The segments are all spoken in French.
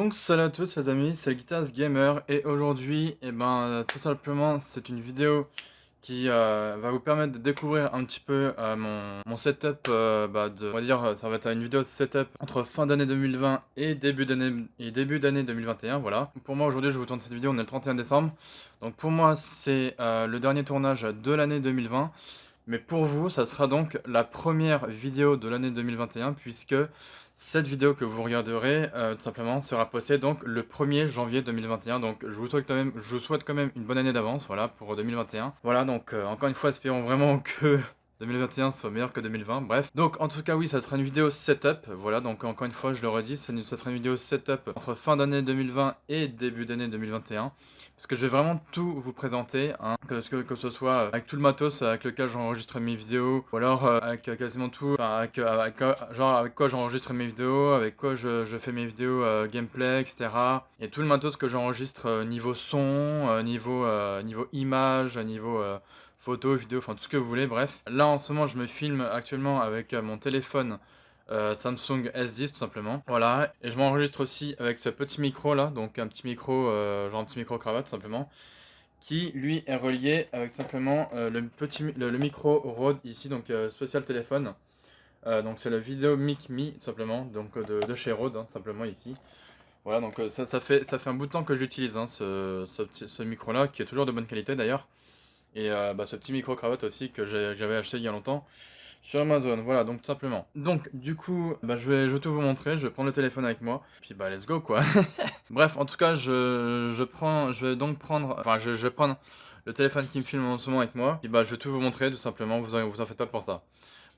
Donc salut à tous les amis, c'est le Guitaz Gamer et aujourd'hui, tout simplement, c'est une vidéo qui va vous permettre de découvrir un petit peu mon setup, on va dire, ça va être une vidéo de setup entre fin d'année 2020 et début d'année 2021, voilà. Pour moi aujourd'hui, je vous tourne cette vidéo, on est le 31 décembre, donc pour moi c'est le dernier tournage de l'année 2020. Mais pour vous, ça sera donc la première vidéo de l'année 2021 puisque cette vidéo que vous regarderez tout simplement sera postée donc le 1er janvier 2021. Donc je vous souhaite quand même une bonne année d'avance, voilà, pour 2021. Voilà, donc encore une fois, espérons vraiment que 2021 soit meilleur que 2020, bref. Donc en tout cas oui, ça sera une vidéo setup, voilà, donc encore une fois je le redis, ça sera une vidéo setup entre fin d'année 2020 et début d'année 2021. Parce que je vais vraiment tout vous présenter, hein, que ce soit avec tout le matos avec lequel j'enregistre mes vidéos, ou alors avec quasiment tout, enfin, avec quoi j'enregistre mes vidéos, avec quoi je fais mes vidéos gameplay, etc. Et tout le matos que j'enregistre niveau son, niveau image, niveau photo, vidéo, enfin tout ce que vous voulez, bref. Là en ce moment je me filme actuellement avec mon téléphone Samsung S10 tout simplement. Voilà, et je m'enregistre aussi avec ce petit micro là, donc un petit micro, genre un petit micro cravate tout simplement, qui lui est relié avec tout simplement le micro Rode ici, donc spécial téléphone. Donc c'est le Video Mic Me tout simplement, donc de chez Rode, hein, tout simplement ici. Voilà, donc ça fait un bout de temps que j'utilise hein, ce micro là, qui est toujours de bonne qualité d'ailleurs. Et ce petit micro cravate aussi que j'avais acheté il y a longtemps sur Amazon, voilà, donc tout simplement. Donc, du coup, je vais tout vous montrer, je vais prendre le téléphone avec moi, puis let's go, quoi. Bref, en tout cas, je vais donc prendre, enfin, je vais prendre le téléphone qui me filme en ce moment avec moi, et je vais tout vous montrer, tout simplement, vous en faites pas pour ça.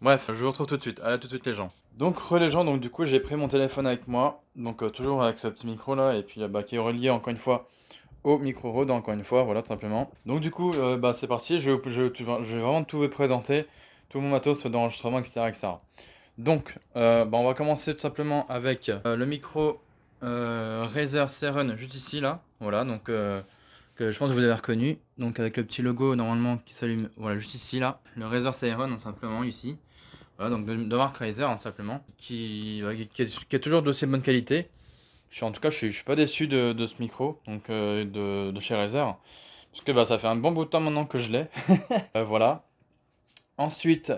Bref, je vous retrouve tout de suite, allez tout de suite les gens. Donc, les gens, donc du coup, j'ai pris mon téléphone avec moi, donc toujours avec ce petit micro là, et puis qui est relié encore une fois au micro Rode, encore une fois, voilà, tout simplement. Donc du coup, c'est parti, je vais vraiment tout vous présenter, tout mon matos d'enregistrement, etc., etc. Donc, on va commencer tout simplement avec le micro Razer Seren juste ici, là, voilà, donc que je pense que vous avez reconnu, donc avec le petit logo normalement qui s'allume, voilà, juste ici, là, le Razer Seren, tout simplement, ici. Voilà, donc de marque Razer, tout simplement, qui est toujours d'aussi bonne qualité. En tout cas, je suis pas déçu de ce micro, donc de chez Razer, parce que ça fait un bon bout de temps maintenant que je l'ai. Voilà. Ensuite,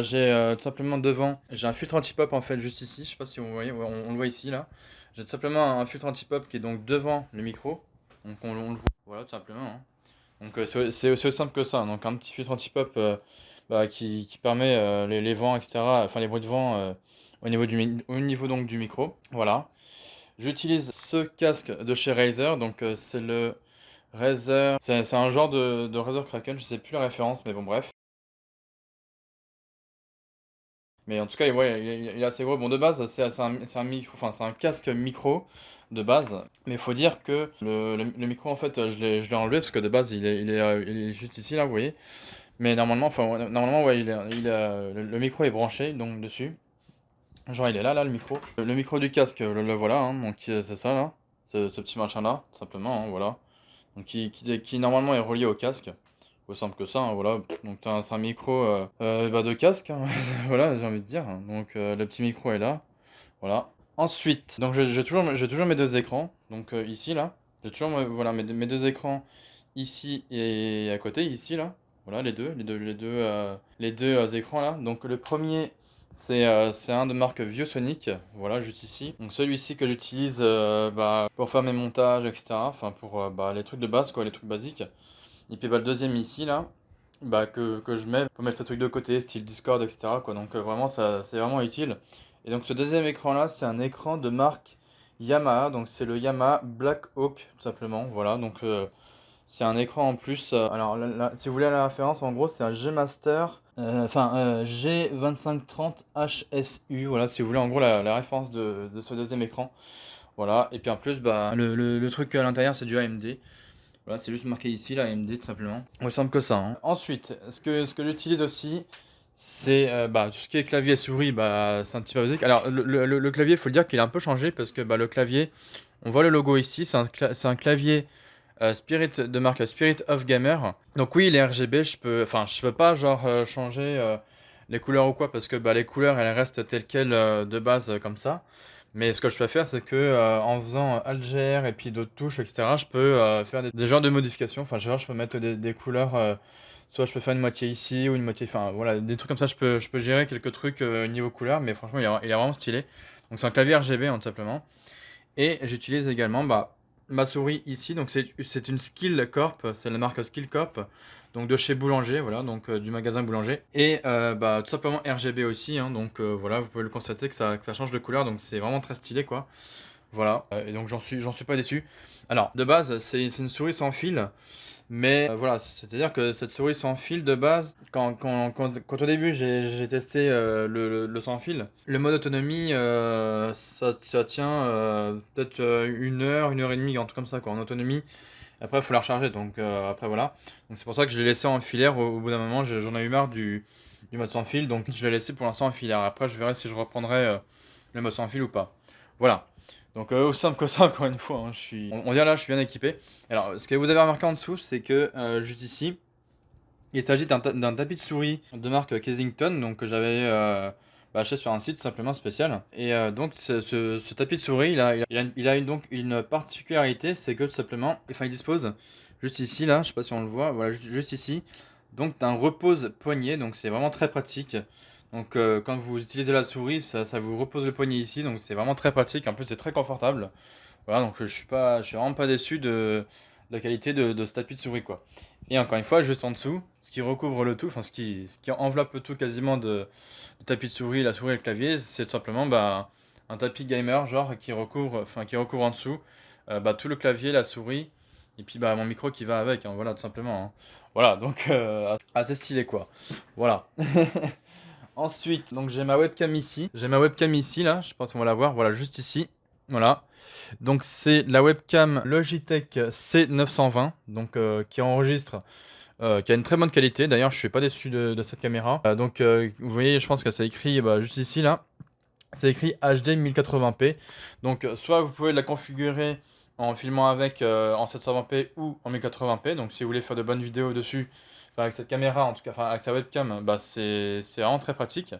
j'ai tout simplement devant, j'ai un filtre anti-pop en fait juste ici. Je sais pas si vous voyez, ouais, on le voit ici là. J'ai tout simplement un filtre anti-pop qui est donc devant le micro, donc on le voit. Voilà, tout simplement, hein. Donc c'est aussi simple que ça. Donc un petit filtre anti-pop qui permet les vents, etc. Enfin les bruits de vent au niveau donc du micro. Voilà. J'utilise ce casque de chez Razer, donc c'est le Razer, c'est un genre de Razer Kraken, je sais plus la référence, mais bon bref. Mais en tout cas, ouais, il est assez gros. Bon, de base, c'est un micro, enfin c'est un casque micro de base, mais il faut dire que le micro en fait, je l'ai enlevé parce que de base il est juste ici là, vous voyez. Mais normalement, ouais, le micro est branché donc dessus. Genre il est là le micro. Le micro du casque, le voilà, hein, donc c'est ça là, ce petit machin là, tout simplement, hein, voilà. Donc qui normalement est relié au casque. Aussi simple que ça, hein, voilà. Donc c'est un micro de casque, hein, voilà, j'ai envie de dire. Donc le petit micro est là, voilà. Ensuite, donc j'ai toujours mes deux écrans, donc ici là. J'ai toujours voilà, mes deux écrans ici et à côté, ici là. Voilà les deux écrans là. Donc le premier c'est un de marque ViewSonic, voilà, juste ici. Donc celui-ci que j'utilise pour faire mes montages, etc. Enfin pour les trucs de base, quoi, les trucs basiques. Et puis le deuxième ici, là, que je mets pour mettre ce truc de côté, style Discord, etc., quoi. Donc vraiment, ça, c'est vraiment utile. Et donc ce deuxième écran-là, c'est un écran de marque Yamaha. Donc c'est le Yamaha Black Hawk, tout simplement. Voilà, donc c'est un écran en plus. Alors si vous voulez la référence, en gros, c'est un G-Master, G2530 HSU. Voilà, si vous voulez en gros la référence de ce deuxième écran. Voilà, et puis en plus, le truc à l'intérieur, c'est du AMD. Voilà, c'est juste marqué ici, la AMD, tout simplement. Aussi simple que ça, hein. Ensuite, ce que j'utilise aussi, c'est tout ce qui est clavier et souris, c'est un petit peu basique. Alors, le clavier, il faut le dire qu'il a un peu changé parce que le clavier, on voit le logo ici, c'est un clavier Spirit de marque Spirit of Gamer. Donc oui, il est RGB, je peux pas genre changer les couleurs ou quoi parce que les couleurs elles restent telles quelles de base comme ça. Mais ce que je peux faire, c'est que en faisant Alt-GR et puis d'autres touches, etc., je peux faire des genres de modifications. Enfin, genre, je peux mettre des couleurs. Soit je peux faire une moitié ici ou une moitié. Enfin, voilà, des trucs comme ça. Je peux gérer quelques trucs niveau couleur. Mais franchement, il est vraiment stylé. Donc, c'est un clavier RGB, hein, tout simplement. Et j'utilise également ma souris ici. Donc, c'est une Skill Corp. C'est la marque Skill Corp. Donc, de chez Boulanger. Voilà, donc du magasin Boulanger. Et tout simplement RGB aussi. Hein, donc, voilà, vous pouvez le constater que ça change de couleur. Donc, c'est vraiment très stylé, quoi. Voilà, et donc j'en suis pas déçu. Alors, de base, c'est une souris sans fil, mais voilà, c'est-à-dire que cette souris sans fil, de base, quand au début j'ai testé le sans fil, le mode autonomie, ça tient peut-être 1 heure et demie, un truc comme ça, quoi, en autonomie. Après, il faut la recharger, donc après voilà. Donc c'est pour ça que je l'ai laissé en filaire, au bout d'un moment, j'en ai eu marre du mode sans fil, donc je l'ai laissé pour l'instant en filaire. Après, je verrai si je reprendrai le mode sans fil ou pas. Voilà. Donc aussi simple que ça, encore une fois, hein, on dirait là, je suis bien équipé. Alors, ce que vous avez remarqué en dessous, c'est que juste ici, il s'agit d'un tapis de souris de marque Kensington, donc que j'avais acheté sur un site tout simplement spécial. Et donc, ce tapis de souris, donc une particularité, c'est que tout simplement, enfin, il dispose juste ici, là, je sais pas si on le voit, voilà, juste ici, donc d'un repose poignet, donc c'est vraiment très pratique. Donc, quand vous utilisez la souris, ça vous repose le poignet ici, donc c'est vraiment très pratique. En plus, c'est très confortable. Voilà, donc je suis vraiment pas déçu de la qualité de ce tapis de souris, quoi. Et encore une fois, juste en dessous, ce qui recouvre le tout, enfin ce qui enveloppe le tout quasiment de tapis de souris, la souris et le clavier, c'est tout simplement un tapis gamer, genre qui recouvre en dessous tout le clavier, la souris, et puis mon micro qui va avec, hein, voilà, tout simplement, hein. Voilà, donc assez stylé, quoi. Voilà. Ensuite, donc j'ai ma webcam ici. J'ai ma webcam ici, là, je pense qu'on va la voir, voilà, juste ici. Voilà. Donc c'est la webcam Logitech C920, donc qui enregistre, qui a une très bonne qualité. D'ailleurs, je suis pas déçu de cette caméra. Donc vous voyez, je pense que c'est écrit juste ici là, c'est écrit HD 1080p. Donc soit vous pouvez la configurer en filmant avec en 720p ou en 1080p. Donc si vous voulez faire de bonnes vidéos dessus, enfin, avec cette caméra, en tout cas, enfin avec sa webcam, c'est vraiment très pratique.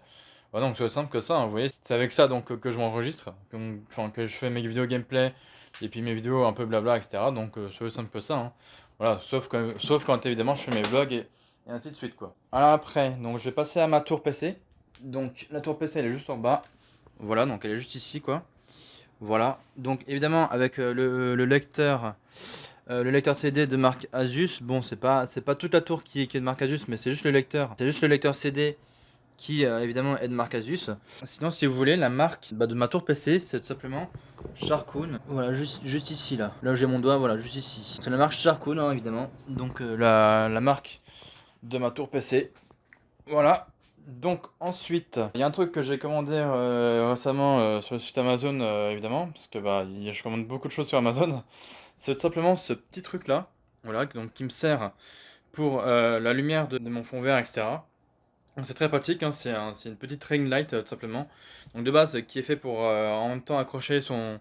Bah donc c'est aussi simple que ça, hein, vous voyez, c'est avec ça donc que je m'enregistre, que je fais mes vidéos gameplay et puis mes vidéos un peu blabla, etc. Donc c'est aussi simple que ça, hein. Voilà, sauf quand évidemment je fais mes vlogs et ainsi de suite, quoi. Alors après, donc je vais passer à ma tour PC. Donc la tour PC elle est juste en bas. Voilà, donc elle est juste ici, quoi. Voilà, donc évidemment avec le lecteur CD de marque Asus. Bon, c'est pas toute la tour qui est de marque Asus, mais c'est juste le lecteur. C'est juste le lecteur CD qui évidemment est de marque Asus. Sinon, si vous voulez, la marque de ma tour PC, c'est tout simplement Sharkoon. Voilà, juste ici, là où j'ai mon doigt, voilà, juste ici. C'est la marque Sharkoon, hein, évidemment. Donc la marque de ma tour PC. Voilà. Donc ensuite, il y a un truc que j'ai commandé récemment sur le site Amazon, évidemment, parce que je commande beaucoup de choses sur Amazon. C'est tout simplement ce petit truc là, voilà, donc qui me sert pour la lumière de mon fond vert, etc. Donc, c'est très pratique, hein, c'est une petite ring light tout simplement. Donc de base qui est fait pour en même temps accrocher son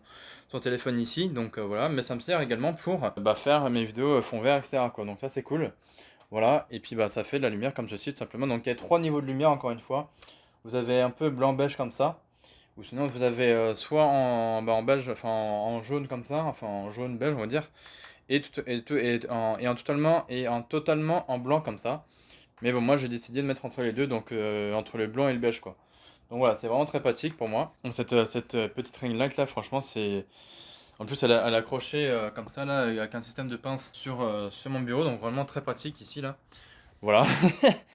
téléphone ici. Donc voilà, mais ça me sert également pour faire mes vidéos fond vert, etc., quoi. Donc ça c'est cool. Voilà, et puis ça fait de la lumière comme ceci tout simplement. Donc il y a 3 niveaux de lumière encore une fois. Vous avez un peu blanc-beige comme ça. Ou sinon vous avez soit en beige, enfin en jaune comme ça, enfin en jaune-beige on va dire. Et en totalement en blanc comme ça. Mais bon, moi j'ai décidé de mettre entre les deux, donc entre le blanc et le beige, quoi. Donc voilà, c'est vraiment très pratique pour moi. Donc cette petite ring light là, franchement, c'est. En plus, elle est accrochée comme ça là, avec un système de pince sur mon bureau, donc vraiment très pratique ici là. Voilà.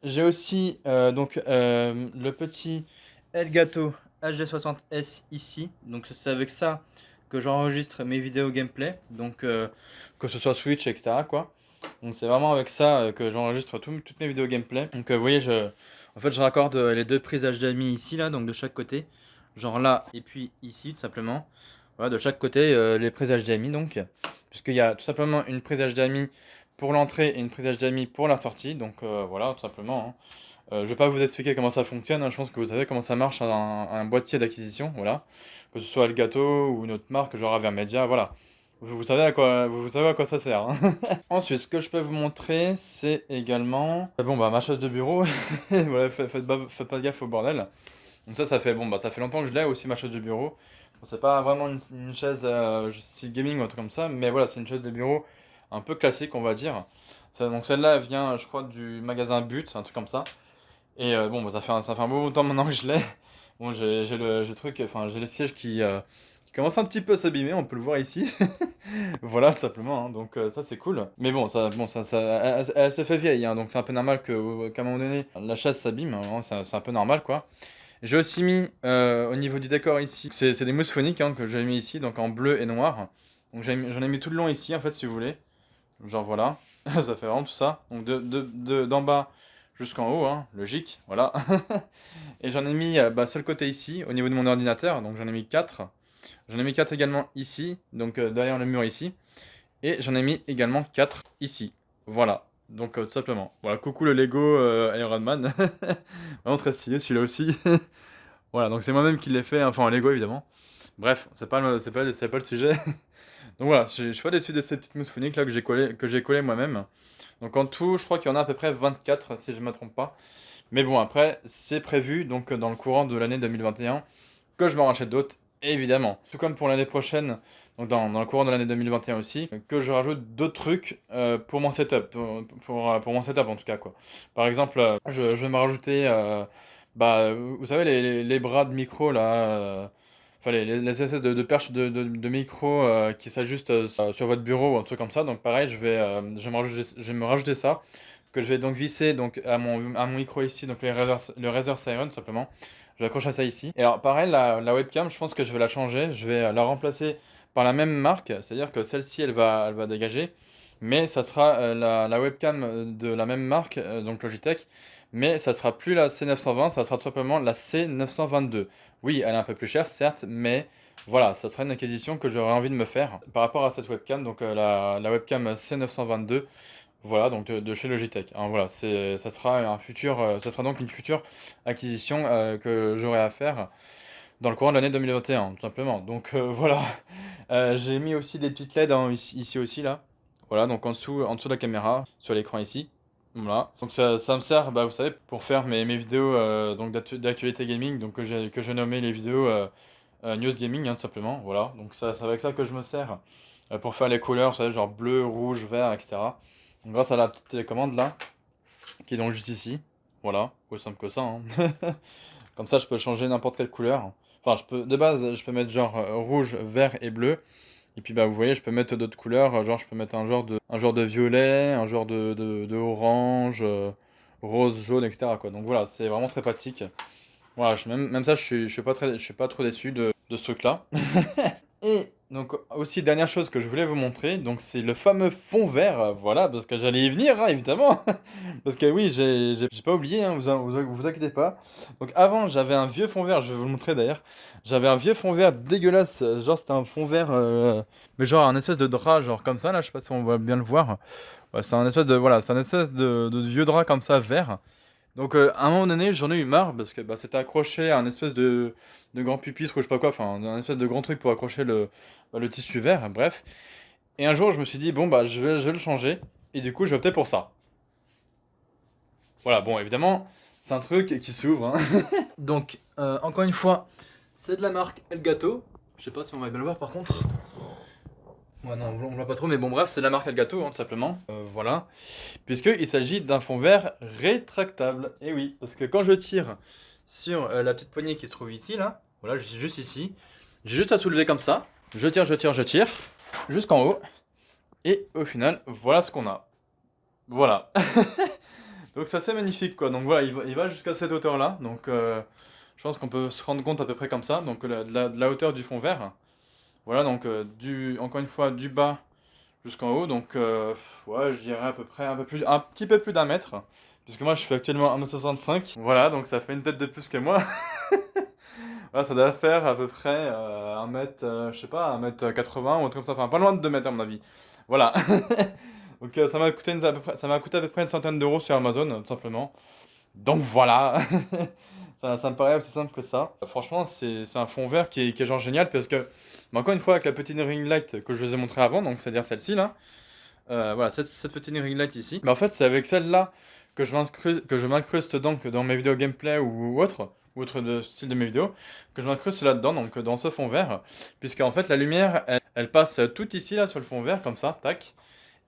J'ai aussi le petit Elgato HG60S ici. Donc c'est avec ça que j'enregistre mes vidéos gameplay. Donc que ce soit Switch, etc., quoi. Donc c'est vraiment avec ça que j'enregistre toutes mes vidéos gameplay. Donc vous voyez, en fait, je raccorde les deux prises HDMI ici, là, donc de chaque côté. Genre là, et puis ici, tout simplement. Voilà, de chaque côté, les prises HDMI, donc. Puisqu'il y a tout simplement une prise HDMI pour l'entrée et une prise HDMI pour la sortie. Donc voilà, tout simplement, hein. Je vais pas vous expliquer comment ça fonctionne, hein. Je pense que vous savez comment ça marche un boîtier d'acquisition, voilà. Que ce soit Elgato ou une autre marque, genre Avermedia, voilà. Vous savez à quoi ça sert, hein. Ensuite, ce que je peux vous montrer, c'est également ma chaise de bureau. Voilà, faites pas gaffe au bordel. Donc ça fait longtemps que je l'ai aussi, ma chaise de bureau. Bon, c'est pas vraiment une chaise style gaming ou un truc comme ça, mais voilà, c'est une chaise de bureau un peu classique, on va dire. Donc celle-là, elle vient, je crois, du magasin But, un truc comme ça. Et bon, bah, ça fait un bon temps maintenant que je l'ai. Bon, j'ai le truc, enfin, j'ai les sièges qui commencent un petit peu à s'abîmer, on peut le voir ici. Voilà, tout simplement, hein. Donc ça c'est cool. Mais elle se fait vieille, hein, donc c'est un peu normal qu'à un moment donné, la chaise s'abîme, hein, c'est un peu normal, quoi. J'ai aussi mis au niveau du décor ici, c'est des mousses phoniques, hein, que j'ai mis ici, donc en bleu et noir. Donc j'en ai mis tout le long ici, en fait, si vous voulez. Genre voilà, ça fait vraiment tout ça. Donc d'en bas jusqu'en haut, hein, logique, voilà. Et j'en ai mis sur le côté ici, au niveau de mon ordinateur, donc j'en ai mis 4. J'en ai mis 4 également ici, donc derrière le mur ici. Et j'en ai mis également 4 ici. Voilà, donc tout simplement. Voilà, coucou le Lego Iron Man. Vraiment très stylé celui-là aussi. Voilà, donc c'est moi-même qui l'ai fait, hein, enfin en Lego évidemment. Bref, c'est pas le sujet. Donc voilà, je suis pas déçu de cette petite mousse phonique là que j'ai collé moi-même. Donc en tout, je crois qu'il y en a à peu près 24 si je ne me trompe pas. Mais bon, après, c'est prévu donc dans le courant de l'année 2021 que je m'en rachète d'autres, évidemment. Tout comme pour l'année prochaine, donc dans le courant de l'année 2021 aussi, que je rajoute d'autres trucs pour mon setup, pour mon setup en tout cas quoi. Par exemple, je vais me rajouter, vous savez les bras de micro là, enfin les espèces de perches de micro qui s'ajustent sur votre bureau ou un truc comme ça. Donc pareil, je vais me rajouter ça que je vais donc visser donc à mon micro ici, donc le Razer Siren tout simplement. Je vais accrocher ça ici. Et alors pareil, la webcam, je pense que je vais la changer. Je vais la remplacer par la même marque, c'est-à-dire que celle-ci, elle va dégager. Mais ça sera la webcam de la même marque, donc Logitech. Mais ça sera plus la C920, ça sera tout simplement la C922. Oui, elle est un peu plus chère, certes, mais voilà, ça sera une acquisition que j'aurais envie de me faire par rapport à cette webcam, donc la webcam C922. Voilà, donc de chez Logitech, hein, voilà, ça sera donc une future acquisition que j'aurai à faire dans le courant de l'année 2021, tout simplement. Donc voilà. J'ai mis aussi des petites LED hein, ici aussi là. Voilà, donc en dessous de la caméra, sur l'écran ici. Voilà. Donc ça me sert, vous savez, pour faire mes vidéos donc d'actualité gaming, donc que j'ai nommé les vidéos news gaming, hein, tout simplement. Voilà, donc c'est avec ça que je me sers pour faire les couleurs, vous savez, genre bleu, rouge, vert, etc. Donc grâce à la petite télécommande là, qui est donc juste ici. Voilà, aussi simple que ça, hein. Comme ça, je peux changer n'importe quelle couleur. Enfin, de base, je peux mettre genre rouge, vert et bleu. Et puis, vous voyez, je peux mettre d'autres couleurs. Genre, je peux mettre un genre de violet, un genre de orange, rose, jaune, etc., quoi. Donc voilà, c'est vraiment très pratique. Voilà, même ça, je suis pas trop déçu de ce truc-là. Et donc aussi dernière chose que je voulais vous montrer, donc c'est le fameux fond vert, voilà, parce que j'allais y venir, hein, évidemment, parce que oui, j'ai pas oublié, hein, vous inquiétez pas. Donc avant j'avais un vieux fond vert, je vais vous le montrer d'ailleurs, j'avais un vieux fond vert dégueulasse, genre c'était un fond vert, mais genre un espèce de drap, genre comme ça, là, je sais pas si on va bien le voir. Ouais, c'était un espèce de, voilà, c'est un espèce de vieux drap comme ça, vert. Donc à un moment donné, j'en ai eu marre parce que c'était accroché à un espèce de grand pupitre ou je sais pas quoi, enfin un espèce de grand truc pour accrocher le tissu vert, bref. Et un jour, je me suis dit, bon je vais le changer et du coup, je vais opter pour ça. Voilà, bon évidemment, c'est un truc qui s'ouvre, hein. Donc encore une fois, c'est de la marque Elgato. Je sais pas si on va bien le voir par contre. Ouais, non, on voit pas trop, mais bon, bref, c'est la marque Elgato, hein, tout simplement. Voilà. Puisqu'il s'agit d'un fond vert rétractable. Et oui, parce que quand je tire sur la petite poignée qui se trouve ici, là, voilà, juste ici, j'ai juste à soulever comme ça. Je tire, jusqu'en haut. Et au final, voilà ce qu'on a. Voilà. Donc, c'est assez magnifique, quoi. Donc, voilà, il va jusqu'à cette hauteur-là. Donc, je pense qu'on peut se rendre compte à peu près comme ça. Donc, de la hauteur du fond vert. Voilà, donc encore une fois, du bas jusqu'en haut, donc ouais, je dirais à peu près un petit peu plus d'un mètre, puisque moi je fais actuellement 1m65, voilà, donc ça fait une tête de plus que moi. Voilà, ça doit faire à peu près 1 mètre, je sais pas, 1m80 ou un truc comme ça, enfin pas loin de 2 mètres à mon avis. Voilà. Donc ça m'a coûté à peu près une centaine d'euros sur Amazon, tout simplement. Donc voilà. Ça me paraît aussi simple que ça. Franchement, c'est un fond vert qui est genre génial parce que, encore une fois, avec la petite ring light que je vous ai montré avant, donc c'est-à-dire celle-ci là, voilà, cette petite ring light ici, en fait, c'est avec celle-là que je m'incruste donc dans mes vidéos gameplay ou autres, ou autre style de mes vidéos, que je m'incruste là-dedans, donc dans ce fond vert, puisque en fait la lumière, elle passe tout ici là sur le fond vert comme ça, tac,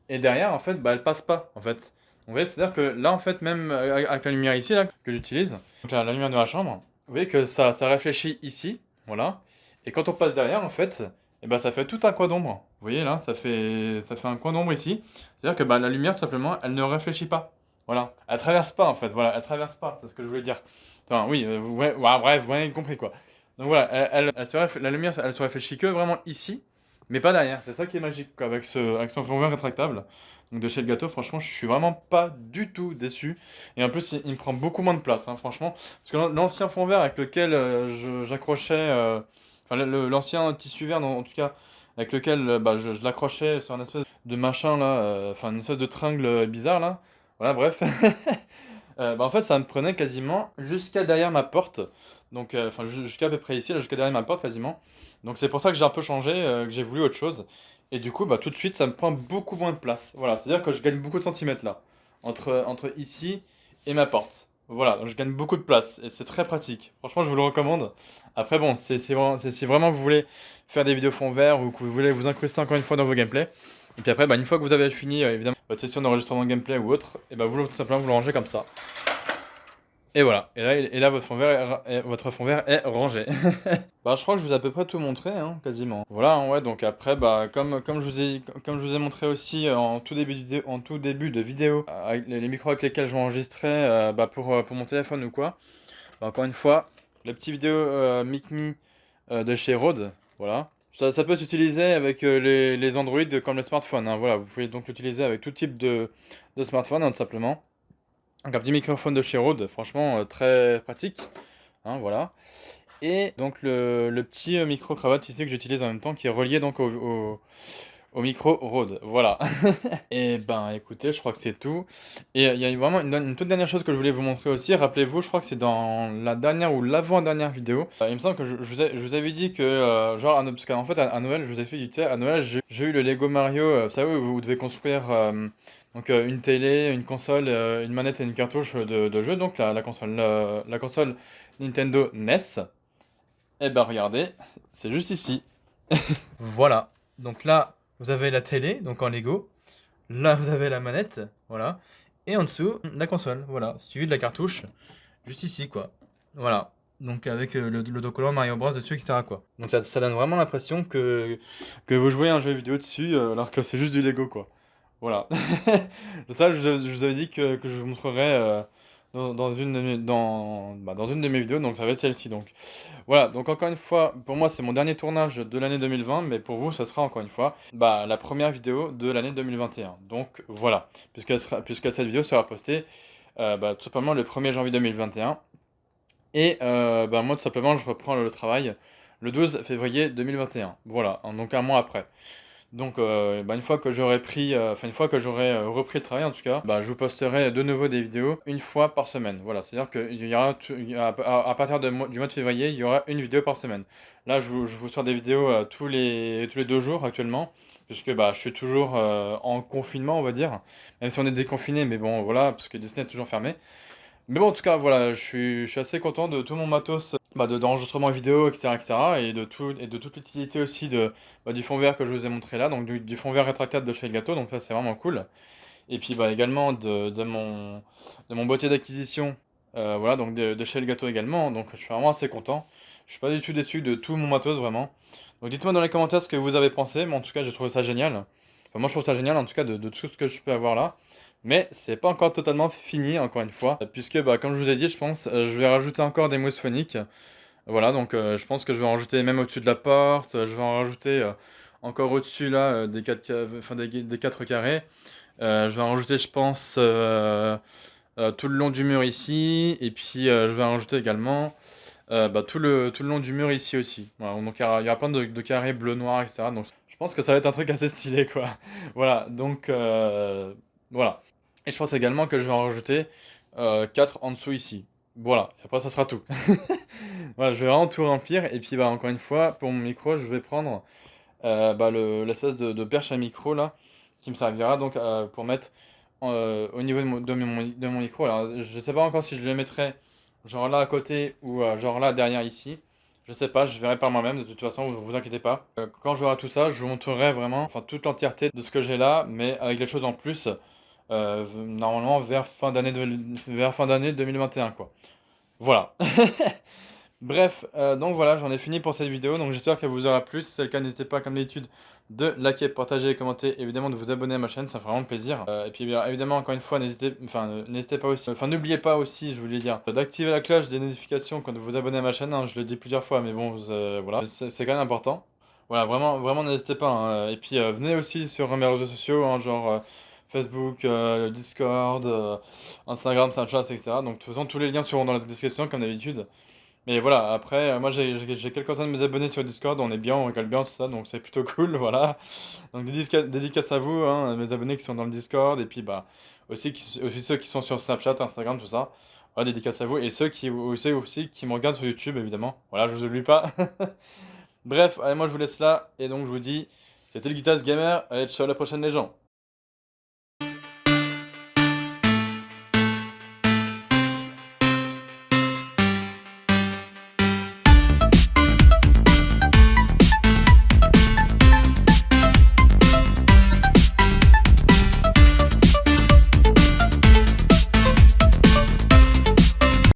et derrière en fait, bah elle passe pas en fait. Vous voyez, c'est-à-dire que là en fait, même avec la lumière ici là que j'utilise, donc la lumière de ma chambre, vous voyez que ça réfléchit ici, voilà, et quand on passe derrière en fait, et ben ça fait tout un coin d'ombre. Vous voyez là, ça fait un coin d'ombre ici. C'est-à-dire que bah, la lumière tout simplement, elle ne réfléchit pas. Voilà, elle traverse pas en fait. Voilà, elle traverse pas. C'est ce que je voulais dire. Enfin, oui, ouais, bref, vous avez compris quoi. Donc voilà, la lumière, elle se réfléchit que vraiment ici, mais pas derrière. C'est ça qui est magique quoi, avec son fond vert rétractable. Donc de chez le gâteau, franchement, je suis vraiment pas du tout déçu. Et en plus, il me prend beaucoup moins de place, hein, franchement. Parce que l'ancien fond vert avec lequel j'accrochais, enfin l'ancien tissu vert en tout cas, avec lequel bah, je l'accrochais sur un espèce de machin là, enfin une espèce de tringle bizarre là. Voilà, bref. Bah, en fait, ça me prenait quasiment jusqu'à derrière ma porte. Donc, enfin, jusqu'à peu près ici, là, jusqu'à derrière ma porte quasiment. Donc, c'est pour ça que j'ai un peu changé, que j'ai voulu autre chose. Et du coup, bah, tout de suite, ça me prend beaucoup moins de place. Voilà, c'est-à-dire que je gagne beaucoup de centimètres là, entre ici et ma porte. Voilà, donc je gagne beaucoup de place et c'est très pratique. Franchement, je vous le recommande. Après, bon, si vraiment vous voulez faire des vidéos fond vert ou que vous voulez vous incruster encore une fois dans vos gameplays. Et puis après, bah, une fois que vous avez fini, évidemment, votre session d'enregistrement gameplay ou autre, et bah, vous, tout simplement, vous le rangez comme ça. Et voilà. Et là votre fond vert est rangé. Bah, je crois que je vous ai à peu près tout montré, hein, quasiment. Voilà, hein, ouais, donc après, bah, comme je vous ai montré aussi en tout début de vidéo, avec les micros avec lesquels je m'enregistrais bah, pour mon téléphone ou quoi, bah, encore une fois, la petite vidéo MicMe de chez Rode, voilà. Ça peut s'utiliser avec les Android comme les smartphones, hein, voilà. Vous pouvez donc l'utiliser avec tout type de smartphone, hein, tout simplement. Donc un petit microphone de chez Rode, franchement très pratique, hein, voilà. Et donc le petit micro-cravate ici que j'utilise en même temps qui est relié donc au micro Rode, voilà. Et ben écoutez, je crois que c'est tout. Et il y a vraiment une toute dernière chose que je voulais vous montrer aussi. Rappelez-vous, je crois que c'est dans la dernière ou l'avant-dernière vidéo. Il me semble que je vous avais dit que, genre, parce qu'en fait, à Noël, je vous ai fait du thé. À Noël, j'ai eu le Lego Mario. Vous savez, où vous devez construire donc, une télé, une console, une manette et une cartouche de jeu. Donc, la console Nintendo NES. Et ben regardez, c'est juste ici. Voilà. Donc là, vous avez la télé, donc en Lego. Là, vous avez la manette, voilà. Et en dessous, la console, voilà. Suivi de la cartouche, juste ici, quoi. Voilà. Donc avec l'autocollant Mario Bros dessus, etc. quoi. Donc ça donne vraiment l'impression que vous jouez à un jeu vidéo dessus, alors que c'est juste du Lego, quoi. Voilà. Ça, je vous avais dit que je vous montrerai dans une de mes vidéos, donc ça va être celle-ci. Donc voilà, donc encore une fois, pour moi c'est mon dernier tournage de l'année 2020, mais pour vous ça sera encore une fois bah, la première vidéo de l'année 2021. Donc voilà, puisque cette vidéo sera postée bah, tout simplement le 1er janvier 2021. Et bah, moi tout simplement je reprends le travail le 12 février 2021. Voilà, hein, donc un mois après. Donc, bah, une fois que j'aurai une fois que j'aurai repris le travail en tout cas, bah, je vous posterai de nouveau des vidéos une fois par semaine. Voilà, c'est-à-dire à partir du mois de février, il y aura une vidéo par semaine. Là, je vous sors des vidéos tous les 2 jours actuellement, puisque bah, je suis toujours en confinement, on va dire, même si on est déconfiné, mais bon, voilà, parce que Disney est toujours fermé. Mais bon, en tout cas, voilà, je suis assez content de tout mon matos bah, d'enregistrement vidéo, etc., etc., et de toute l'utilité aussi bah, du fond vert que je vous ai montré là, donc du fond vert rétractable de chez Elgato, donc ça c'est vraiment cool. Et puis bah, également de mon boîtier d'acquisition, voilà, donc de chez Elgato également, donc je suis vraiment assez content. Je suis pas du tout déçu de tout mon matos, vraiment. Donc dites-moi dans les commentaires ce que vous avez pensé, mais en tout cas j'ai trouvé ça génial. Enfin, moi je trouve ça génial en tout cas de tout ce que je peux avoir là. Mais c'est pas encore totalement fini, encore une fois, puisque bah, comme je vous ai dit, je pense, je vais rajouter encore des mousses phoniques. Voilà, donc je pense que je vais en rajouter même au-dessus de la porte, je vais en rajouter encore au-dessus là des 4 carrés. Je vais en rajouter, je pense, tout le long du mur ici, et puis je vais en rajouter également bah, tout le long du mur ici aussi. Voilà, donc il y aura plein de carrés bleu, noir, etc. Donc je pense que ça va être un truc assez stylé, quoi. Voilà, donc voilà. Et je pense également que je vais en rajouter 4 en dessous ici. Voilà, et après ça sera tout. Voilà, je vais vraiment tout remplir. Et puis bah, encore une fois, pour mon micro, je vais prendre bah, l'espèce de perche à micro là, qui me servira donc pour mettre au niveau de mon micro. Alors je sais pas encore si je le mettrai genre là à côté ou genre là derrière ici. Je sais pas, je verrai par moi-même, de toute façon, vous inquiétez pas. Quand j'aurai tout ça, je vous montrerai vraiment, enfin toute l'entièreté de ce que j'ai là, mais avec les choses en plus, normalement vers fin d'année 2021 quoi. Voilà. Bref, donc voilà, j'en ai fini pour cette vidéo, donc j'espère qu'elle vous aura plu. Si c'est le cas, n'hésitez pas, comme d'habitude, de liker, partager et commenter, évidemment de vous abonner à ma chaîne, ça fait vraiment plaisir. Et puis bien, évidemment, encore une fois, n'hésitez pas aussi, enfin n'oubliez pas aussi, je voulais dire, d'activer la cloche des notifications quand vous vous abonnez à ma chaîne, hein, je le dis plusieurs fois, mais bon, voilà, c'est quand même important. Voilà, vraiment, vraiment n'hésitez pas, hein. Et puis venez aussi sur mes réseaux sociaux, hein, genre Facebook, Discord, Instagram, Snapchat, etc. Donc de toute façon, tous les liens seront dans la description, comme d'habitude. Mais voilà, après, moi j'ai quelques-uns de mes abonnés sur Discord, on est bien, on rigole bien, tout ça, donc c'est plutôt cool, voilà. Donc dédicace à vous, hein, mes abonnés qui sont dans le Discord, et puis bah aussi ceux qui sont sur Snapchat, Instagram, tout ça. Voilà, dédicace à vous, et ceux aussi qui me regardent sur YouTube, évidemment. Voilà, je vous oublie pas. Bref, allez, moi je vous laisse là, et donc je vous dis, c'était le Guitas Gamer, allez, ciao, à la prochaine les gens.